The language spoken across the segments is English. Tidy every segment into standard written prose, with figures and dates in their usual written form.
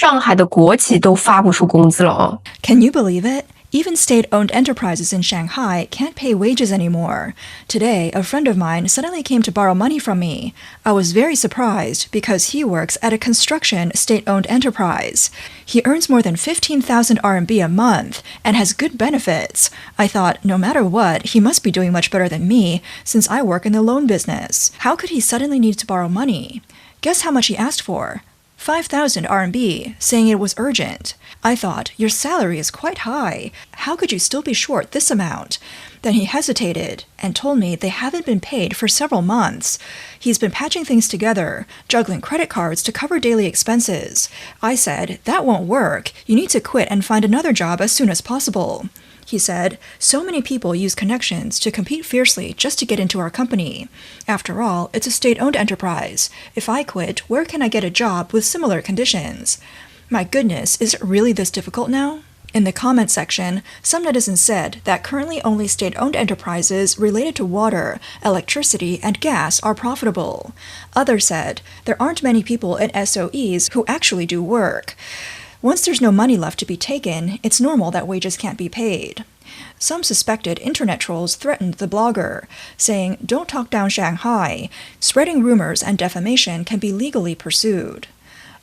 上海的国企都发不出工资了哦。Can you believe it? Even state-owned enterprises in Shanghai can't pay wages anymore. Today, a friend of mine suddenly came to borrow money from me. I was very surprised because he works at a construction state-owned enterprise. He earns more than 15,000 RMB a month and has good benefits. I thought, no matter what, he must be doing much better than me since I work in the loan business. How could he suddenly need to borrow money? Guess how much he asked for? 5,000 RMB, saying it was urgent. I thought, your salary is quite high. How could you still be short this amount? Then he hesitated and told me they haven't been paid for several months. He's been patching things together, juggling credit cards to cover daily expenses. I said, that won't work. You need to quit and find another job as soon as possible. He said, so many people use connections to compete fiercely just to get into our company. After all, it's a state-owned enterprise. If I quit, where can I get a job with similar conditions? My goodness, is it really this difficult now? In the comment section, some netizens said that currently only state-owned enterprises related to water, electricity, and gas are profitable. Others said there aren't many people in SOEs who actually do work. Once there's no money left to be taken, it's normal that wages can't be paid. Some suspected internet trolls threatened the blogger, saying, "Don't talk down Shanghai. Spreading rumors and defamation can be legally pursued."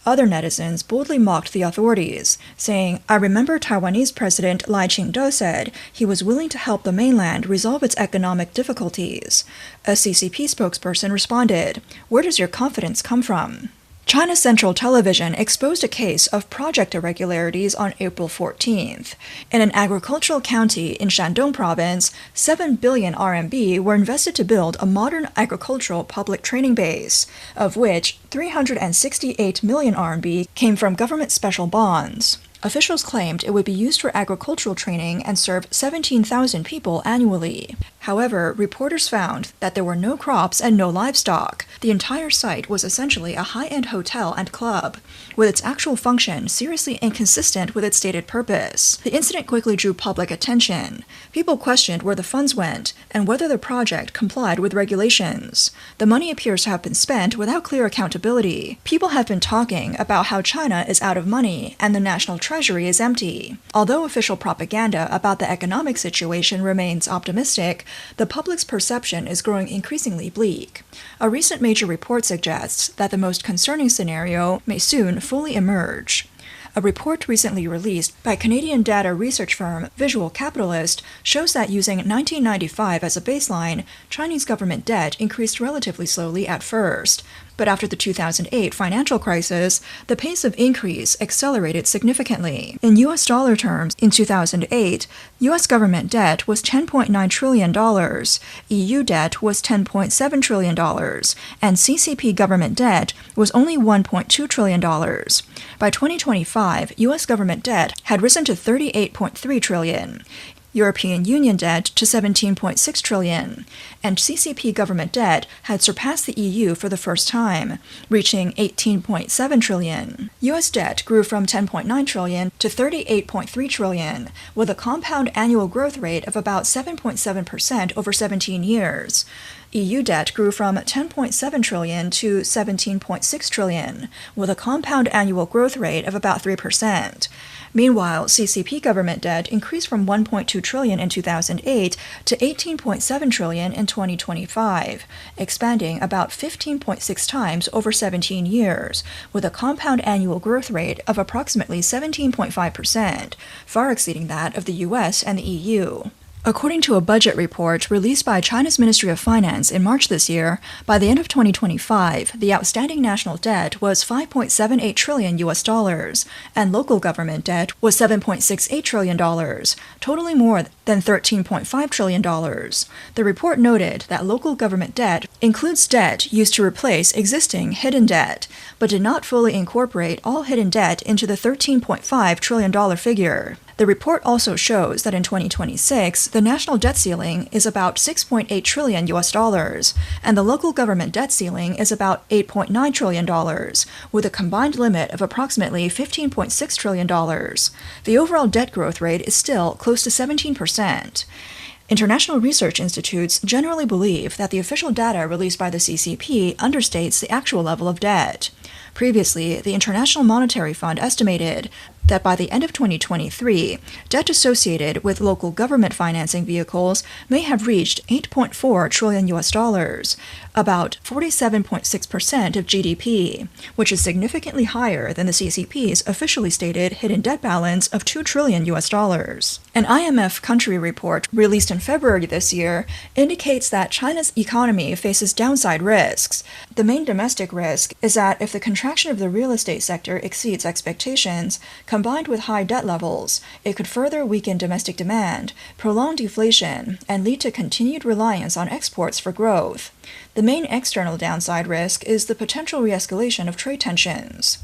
Other netizens boldly mocked the authorities, saying, "I remember Taiwanese President Lai Ching-te said he was willing to help the mainland resolve its economic difficulties." A CCP spokesperson responded, "Where does your confidence come from?" China Central Television exposed a case of project irregularities on April 14th. In an agricultural county in Shandong province, 7 billion RMB were invested to build a modern agricultural public training base, of which 368 million RMB came from government special bonds. Officials claimed it would be used for agricultural training and serve 17,000 people annually. However, reporters found that there were no crops and no livestock. The entire site was essentially a high-end hotel and club, with its actual function seriously inconsistent with its stated purpose. The incident quickly drew public attention. People questioned where the funds went and whether the project complied with regulations. The money appears to have been spent without clear accountability. People have been talking about how China is out of money and the national Treasury is empty. Although official propaganda about the economic situation remains optimistic, the public's perception is growing increasingly bleak. A recent major report suggests that the most concerning scenario may soon fully emerge. A report recently released by Canadian data research firm Visual Capitalist shows that using 1995 as a baseline, Chinese government debt increased relatively slowly at first. But after the 2008 financial crisis, the pace of increase accelerated significantly. In US dollar terms, in 2008, US government debt was $10.9 trillion, EU debt was $10.7 trillion, and CCP government debt was only $1.2 trillion. By 2025, US government debt had risen to $38.3 trillion. European Union debt to $17.6 trillion, and CCP government debt had surpassed the EU for the first time, reaching $18.7 trillion. US debt grew from $10.9 trillion to $38.3 trillion, with a compound annual growth rate of about 7.7% over 17 years. EU debt grew from $10.7 trillion to $17.6 trillion, with a compound annual growth rate of about 3%. Meanwhile, CCP government debt increased from $1.2 trillion in 2008 to $18.7 trillion in 2025, expanding about 15.6 times over 17 years, with a compound annual growth rate of approximately 17.5%, far exceeding that of the US and the EU. According to a budget report released by China's Ministry of Finance in March this year, by the end of 2025, the outstanding national debt was $5.78 trillion and local government debt was $7.68 trillion, totaling more than $13.5 trillion. The report noted that local government debt includes debt used to replace existing hidden debt, but did not fully incorporate all hidden debt into the $13.5 trillion figure. The report also shows that in 2026, the national debt ceiling is about $6.8 trillion, and the local government debt ceiling is about $8.9 trillion, with a combined limit of approximately $15.6 trillion. The overall debt growth rate is still close to 17%. International research institutes generally believe that the official data released by the CCP understates the actual level of debt. Previously, the International Monetary Fund estimated that by the end of 2023, debt associated with local government financing vehicles may have reached $8.4 trillion, about 47.6% of GDP, which is significantly higher than the CCP's officially stated hidden debt balance of $2 trillion. An IMF country report released in February this year indicates that China's economy faces downside risks. The main domestic risk is that if the contraction of the real estate sector exceeds expectations, combined with high debt levels, it could further weaken domestic demand, prolong deflation, and lead to continued reliance on exports for growth. The main external downside risk is the potential re-escalation of trade tensions.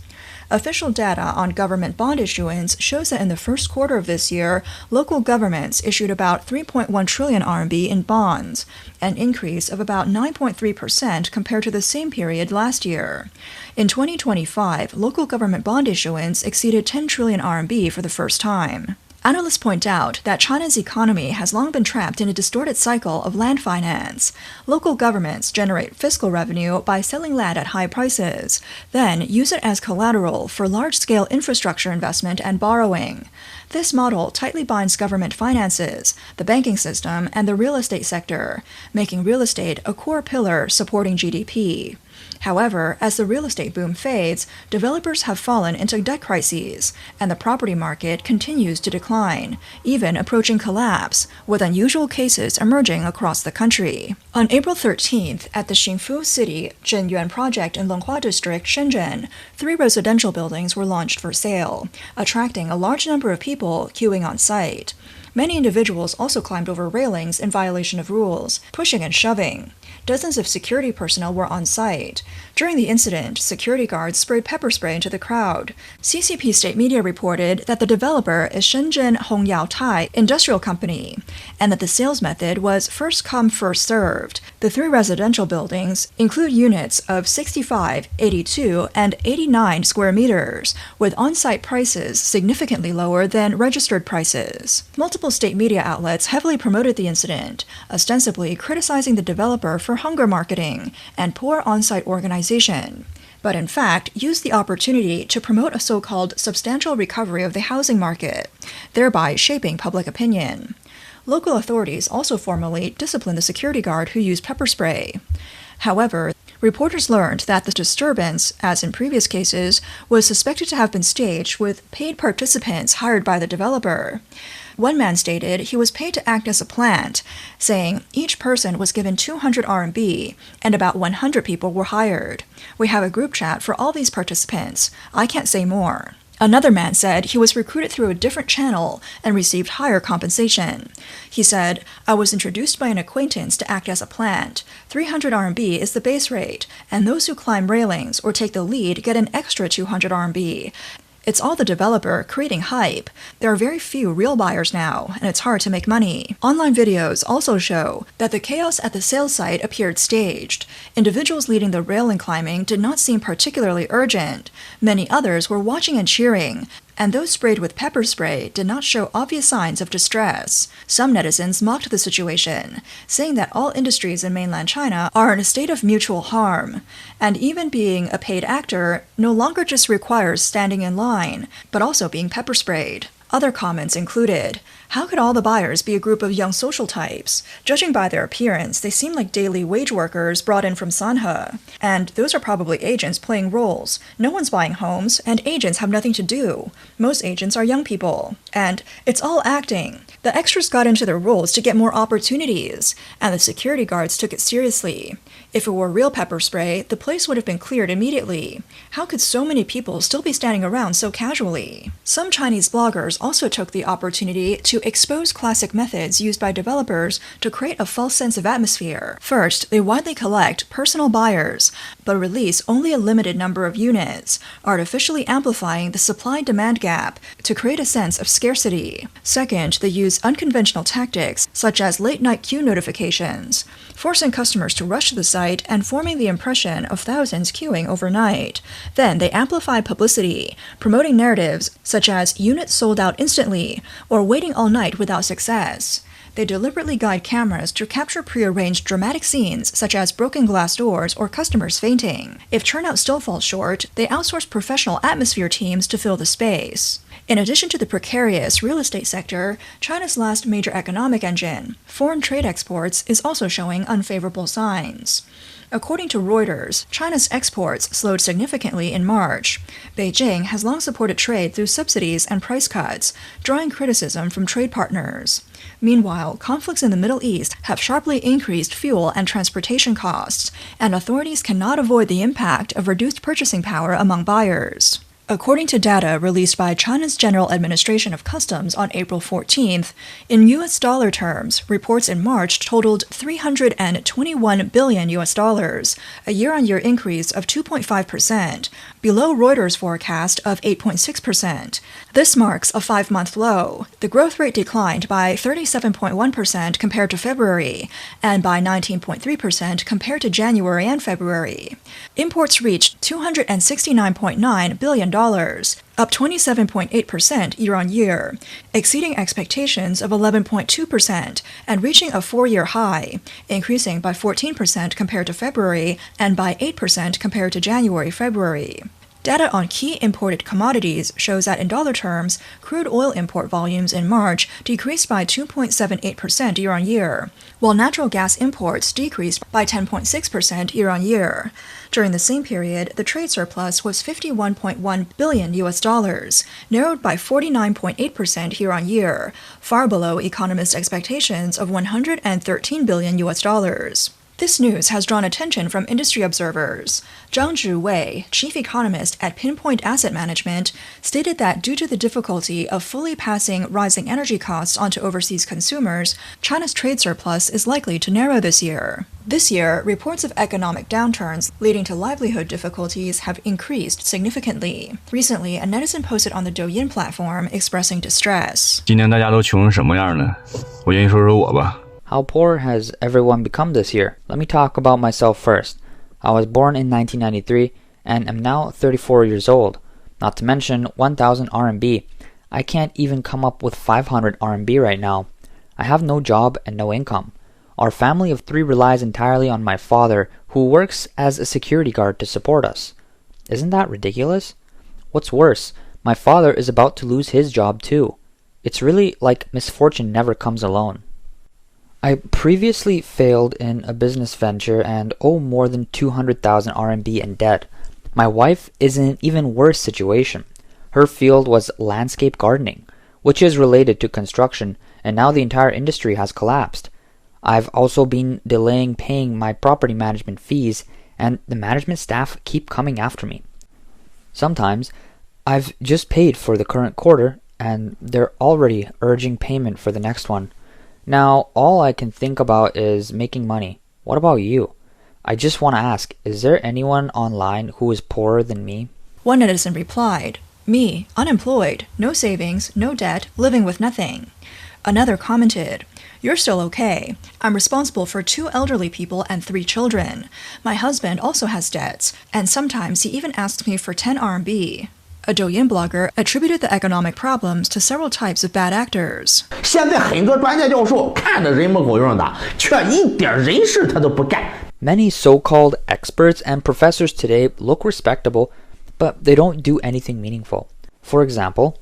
Official data on government bond issuance shows that in the first quarter of this year, local governments issued about 3.1 trillion RMB in bonds, an increase of about 9.3% compared to the same period last year. In 2025, local government bond issuance exceeded 10 trillion RMB for the first time. Analysts point out that China's economy has long been trapped in a distorted cycle of land finance. Local governments generate fiscal revenue by selling land at high prices, then use it as collateral for large-scale infrastructure investment and borrowing. This model tightly binds government finances, the banking system, and the real estate sector, making real estate a core pillar supporting GDP. However, as the real estate boom fades, developers have fallen into debt crises, and the property market continues to decline, even approaching collapse, with unusual cases emerging across the country. On April 13th, at the Xinfu City Zhenyuan project in Longhua District, Shenzhen, 3 residential buildings were launched for sale, attracting a large number of people queuing on site. Many individuals also climbed over railings in violation of rules, pushing and shoving. Dozens of security personnel were on site. During the incident, security guards sprayed pepper spray into the crowd. CCP state media reported that the developer is Shenzhen Hongyao Tai Industrial Company, and that the sales method was first come, first served. The 3 residential buildings include units of 65, 82, and 89 square meters, with on-site prices significantly lower than registered prices. Multiple state media outlets heavily promoted the incident, ostensibly criticizing the developer for hunger marketing and poor on-site organization, but in fact used the opportunity to promote a so-called substantial recovery of the housing market, thereby shaping public opinion. Local authorities also formally disciplined the security guard who used pepper spray. However, reporters learned that the disturbance, as in previous cases, was suspected to have been staged with paid participants hired by the developer. One man stated he was paid to act as a plant, saying each person was given 200 RMB and about 100 people were hired. We have a group chat for all these participants. I can't say more. Another man said he was recruited through a different channel and received higher compensation. He said, I was introduced by an acquaintance to act as a plant. 300 RMB is the base rate, and those who climb railings or take the lead get an extra 200 RMB. It's all the developer creating hype. There are very few real buyers now, and it's hard to make money. Online videos also show that the chaos at the sales site appeared staged. Individuals leading the railing climbing did not seem particularly urgent. Many others were watching and cheering, and those sprayed with pepper spray did not show obvious signs of distress. Some netizens mocked the situation, saying that all industries in mainland China are in a state of mutual harm, and even being a paid actor no longer just requires standing in line, but also being pepper sprayed. Other comments included, how could all the buyers be a group of young social types? Judging by their appearance, they seem like daily wage workers brought in from Shanghai. And those are probably agents playing roles. No one's buying homes, and agents have nothing to do. Most agents are young people. And it's all acting. The extras got into their roles to get more opportunities, and the security guards took it seriously. If it were real pepper spray, the place would have been cleared immediately. How could so many people still be standing around so casually? Some Chinese bloggers also took the opportunity to expose classic methods used by developers to create a false sense of atmosphere. First, they widely collect personal buyers, but release only a limited number of units, artificially amplifying the supply-demand gap to create a sense of scarcity. Second, they use unconventional tactics, such as late-night queue notifications, forcing customers to rush to the site and forming the impression of thousands queuing overnight. Then they amplify publicity, promoting narratives such as units sold out instantly or waiting all night without success. They deliberately guide cameras to capture prearranged dramatic scenes such as broken glass doors or customers fainting. If turnout still falls short, they outsource professional atmosphere teams to fill the space. In addition to the precarious real estate sector, China's last major economic engine, foreign trade exports, is also showing unfavorable signs. According to Reuters, China's exports slowed significantly in March. Beijing has long supported trade through subsidies and price cuts, drawing criticism from trade partners. Meanwhile, conflicts in the Middle East have sharply increased fuel and transportation costs, and authorities cannot avoid the impact of reduced purchasing power among buyers. According to data released by China's General Administration of Customs on April 14th, in US dollar terms, reports in March totaled $321 billion, a year-on-year increase of 2.5%, below Reuters' forecast of 8.6%. This marks a 5-month low. The growth rate declined by 37.1% compared to February, and by 19.3% compared to January and February. Imports reached $269.9 billion, up 27.8% year-on-year, exceeding expectations of 11.2% and reaching a 4-year high, increasing by 14% compared to February and by 8% compared to January-February. Data on key imported commodities shows that in dollar terms, crude oil import volumes in March decreased by 2.78% year-on-year, while natural gas imports decreased by 10.6% year-on-year. During the same period, the trade surplus was $51.1 billion, narrowed by 49.8% year-on-year, far below economists' expectations of $113 billion. This news has drawn attention from industry observers. Zhang Zhiwei, chief economist at Pinpoint Asset Management, stated that due to the difficulty of fully passing rising energy costs onto overseas consumers, China's trade surplus is likely to narrow this year. This year, reports of economic downturns leading to livelihood difficulties have increased significantly. Recently, a netizen posted on the Douyin platform expressing distress. 今年大家都穷成什么样呢？我愿意说说我吧。 How poor has everyone become this year? Let me talk about myself first. I was born in 1993 and am now 34 years old. Not to mention 1,000 RMB. I can't even come up with 500 RMB right now. I have no job and no income. Our family of 3 relies entirely on my father, who works as a security guard to support us. Isn't that ridiculous? What's worse, my father is about to lose his job too. It's really like misfortune never comes alone. I previously failed in a business venture and owe more than 200,000 RMB in debt. My wife is in an even worse situation. Her field was landscape gardening, which is related to construction, and now the entire industry has collapsed. I've also been delaying paying my property management fees, and the management staff keep coming after me. Sometimes, I've just paid for the current quarter, and they're already urging payment for the next one. Now, all I can think about is making money. What about you? I just want to ask, is there anyone online who is poorer than me? One netizen replied, "Me, unemployed, no savings, no debt, living with nothing." Another commented, "You're still okay. I'm responsible for 2 elderly people and 3 children. My husband also has debts, and sometimes he even asks me for 10 RMB. A Douyin blogger attributed the economic problems to several types of bad actors. 现在很多专家教授看着人模狗样的，却一点人事他都不干。 Many so-called experts and professors today look respectable, but they don't do anything meaningful. For example,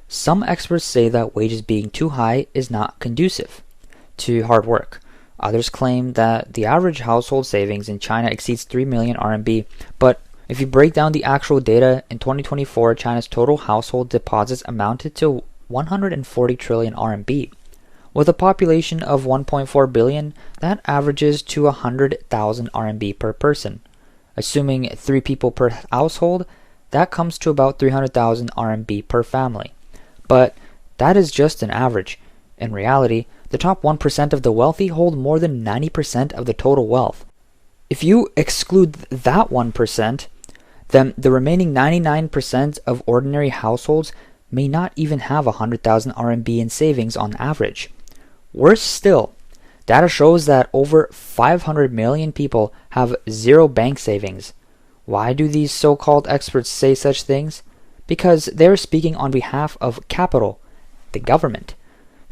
some experts say that wages being too high is not conducive to hard work. Others claim that the average household savings in China exceeds 3 million RMB, but if you break down the actual data, in 2024, China's total household deposits amounted to 140 trillion RMB. With a population of 1.4 billion, that averages to 100,000 RMB per person. Assuming 3 people per household, that comes to about 300,000 RMB per family. But that is just an average. In reality, the top 1% of the wealthy hold more than 90% of the total wealth. If you exclude that 1%, then the remaining 99% of ordinary households may not even have 100,000 RMB in savings on average. Worse still, data shows that over 500 million people have 0 bank savings. Why do these so-called experts say such things? Because they're speaking on behalf of capital, the government.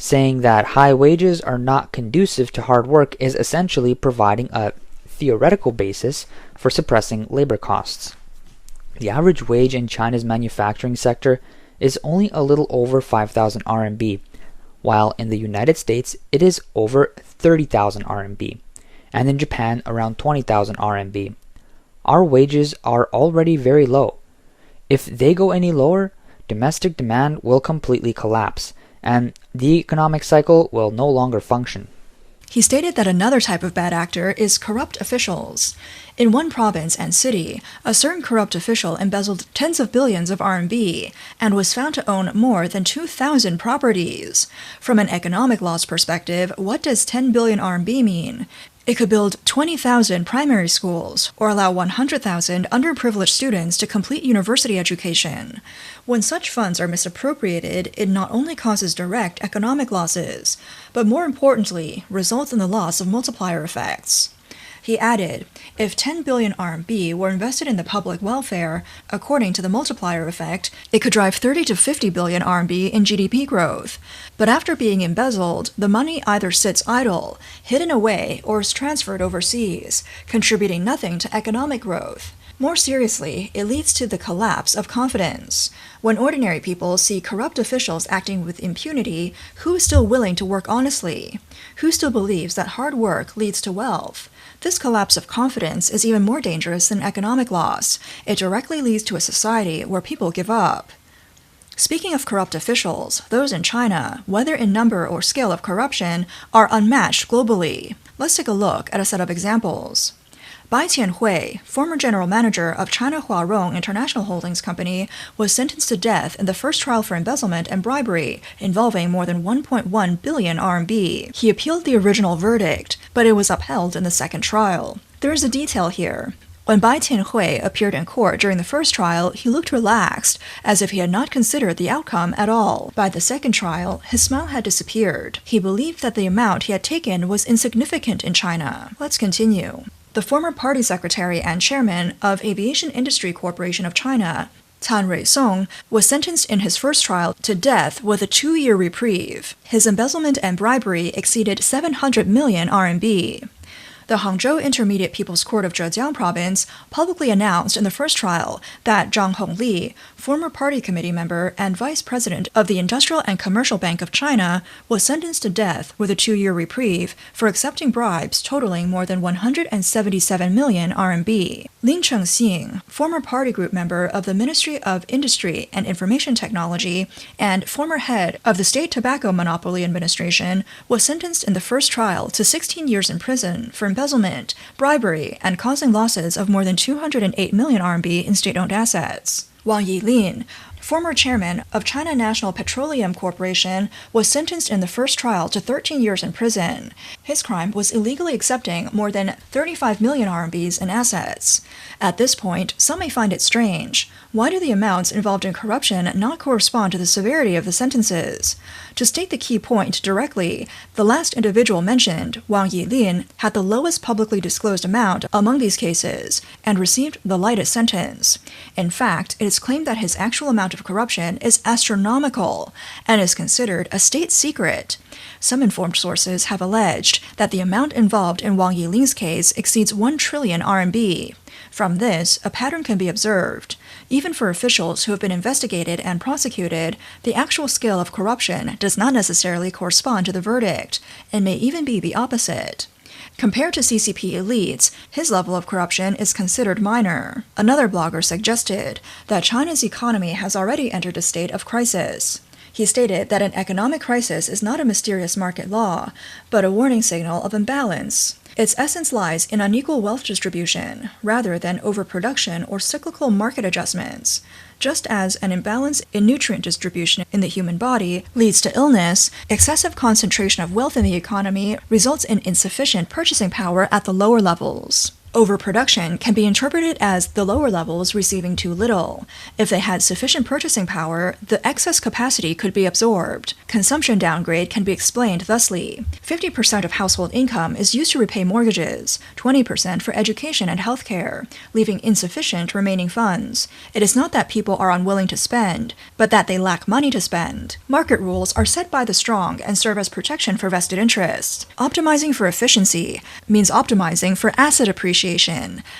saying that high wages are not conducive to hard work is essentially providing a theoretical basis for suppressing labor costs. The average wage in China's manufacturing sector is only a little over 5,000 RMB, while in the United States it is over 30,000 RMB, and in Japan around 20,000 RMB. Our wages are already very low. If they go any lower, domestic demand will completely collapse, and the economic cycle will no longer function. He stated that another type of bad actor is corrupt officials. In one province and city, a certain corrupt official embezzled tens of billions of RMB and was found to own more than 2,000 properties. From an economic loss perspective, what does 10 billion RMB mean? It could build 20,000 primary schools or allow 100,000 underprivileged students to complete university education. When such funds are misappropriated, it not only causes direct economic losses, but more importantly, results in the loss of multiplier effects. He added, if 10 billion RMB were invested in the public welfare, according to the multiplier effect, it could drive 30 to 50 billion RMB in GDP growth. But after being embezzled, the money either sits idle, hidden away, or is transferred overseas, contributing nothing to economic growth. More seriously, it leads to the collapse of confidence. When ordinary people see corrupt officials acting with impunity, who is still willing to work honestly? Who still believes that hard work leads to wealth? This collapse of confidence is even more dangerous than economic loss. It directly leads to a society where people give up. Speaking of corrupt officials, those in China, whether in number or scale of corruption, are unmatched globally. Let's take a look at a set of examples. Bai Tianhui, former general manager of China Huarong International Holdings Company, was sentenced to death in the first trial for embezzlement and bribery, involving more than 1.1 billion RMB. He appealed the original verdict, but it was upheld in the second trial. There is a detail here. When Bai Tianhui appeared in court during the first trial, he looked relaxed, as if he had not considered the outcome at all. By the second trial, his smile had disappeared. He believed that the amount he had taken was insignificant in China. Let's continue. The former party secretary and chairman of Aviation Industry Corporation of China, Tan Ruisong, was sentenced in his first trial to death with a 2-year reprieve. His embezzlement and bribery exceeded 700 million RMB. The Hangzhou Intermediate People's Court of Zhejiang Province publicly announced in the first trial that Zhang Hongli, former party committee member and vice president of the Industrial and Commercial Bank of China, was sentenced to death with a 2-year reprieve for accepting bribes totaling more than 177 million RMB. Lin Chengxing, former party group member of the Ministry of Industry and Information Technology and former head of the State Tobacco Monopoly Administration, was sentenced in the first trial to 16 years in prison for embezzlement, bribery, and causing losses of more than 208 million RMB in state-owned assets. Wang Yilin, former chairman of China National Petroleum Corporation, was sentenced in the first trial to 13 years in prison. His crime was illegally accepting more than 35 million RMBs in assets. At this point, some may find it strange. Why do the amounts involved in corruption not correspond to the severity of the sentences? To state the key point directly, the last individual mentioned, Wang Yilin, had the lowest publicly disclosed amount among these cases and received the lightest sentence. In fact, it is claimed that his actual amount of corruption is astronomical and is considered a state secret. Some informed sources have alleged that the amount involved in Wang Yilin's case exceeds 1 trillion RMB. From this, a pattern can be observed. Even for officials who have been investigated and prosecuted, the actual scale of corruption does not necessarily correspond to the verdict, and may even be the opposite. Compared to CCP elites, his level of corruption is considered minor. Another blogger suggested that China's economy has already entered a state of crisis. He stated that an economic crisis is not a mysterious market law, but a warning signal of imbalance. Its essence lies in unequal wealth distribution, rather than overproduction or cyclical market adjustments. Just as an imbalance in nutrient distribution in the human body leads to illness, excessive concentration of wealth in the economy results in insufficient purchasing power at the lower levels. Overproduction can be interpreted as the lower levels receiving too little. If they had sufficient purchasing power, the excess capacity could be absorbed. Consumption downgrade can be explained thusly. 50% of household income is used to repay mortgages, 20% for education and healthcare, leaving insufficient remaining funds. It is not that people are unwilling to spend, but that they lack money to spend. Market rules are set by the strong and serve as protection for vested interests. Optimizing for efficiency means optimizing for asset appreciation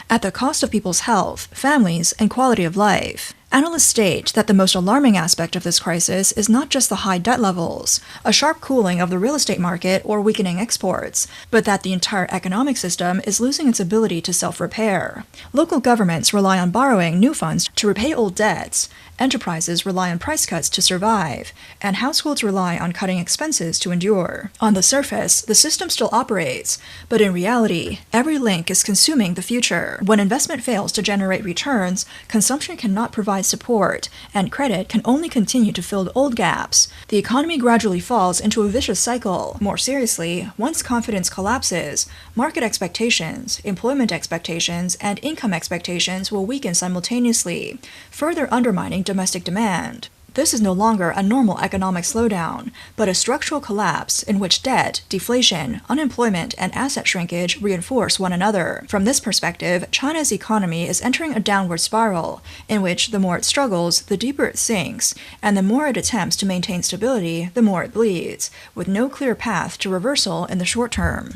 at the cost of people's health, families, and quality of life. Analysts state that the most alarming aspect of this crisis is not just the high debt levels, a sharp cooling of the real estate market, or weakening exports, but that the entire economic system is losing its ability to self-repair. Local governments rely on borrowing new funds to repay old debts, enterprises rely on price cuts to survive, and households rely on cutting expenses to endure. On the surface, the system still operates, but in reality, every link is consuming the future. When investment fails to generate returns, consumption cannot provide support, and credit can only continue to fill old gaps. The economy gradually falls into a vicious cycle. More seriously, once confidence collapses, market expectations, employment expectations, and income expectations will weaken simultaneously, further undermining domestic demand. This is no longer a normal economic slowdown, but a structural collapse in which debt, deflation, unemployment, and asset shrinkage reinforce one another. From this perspective, China's economy is entering a downward spiral, in which the more it struggles, the deeper it sinks, and the more it attempts to maintain stability, the more it bleeds, with no clear path to reversal in the short term.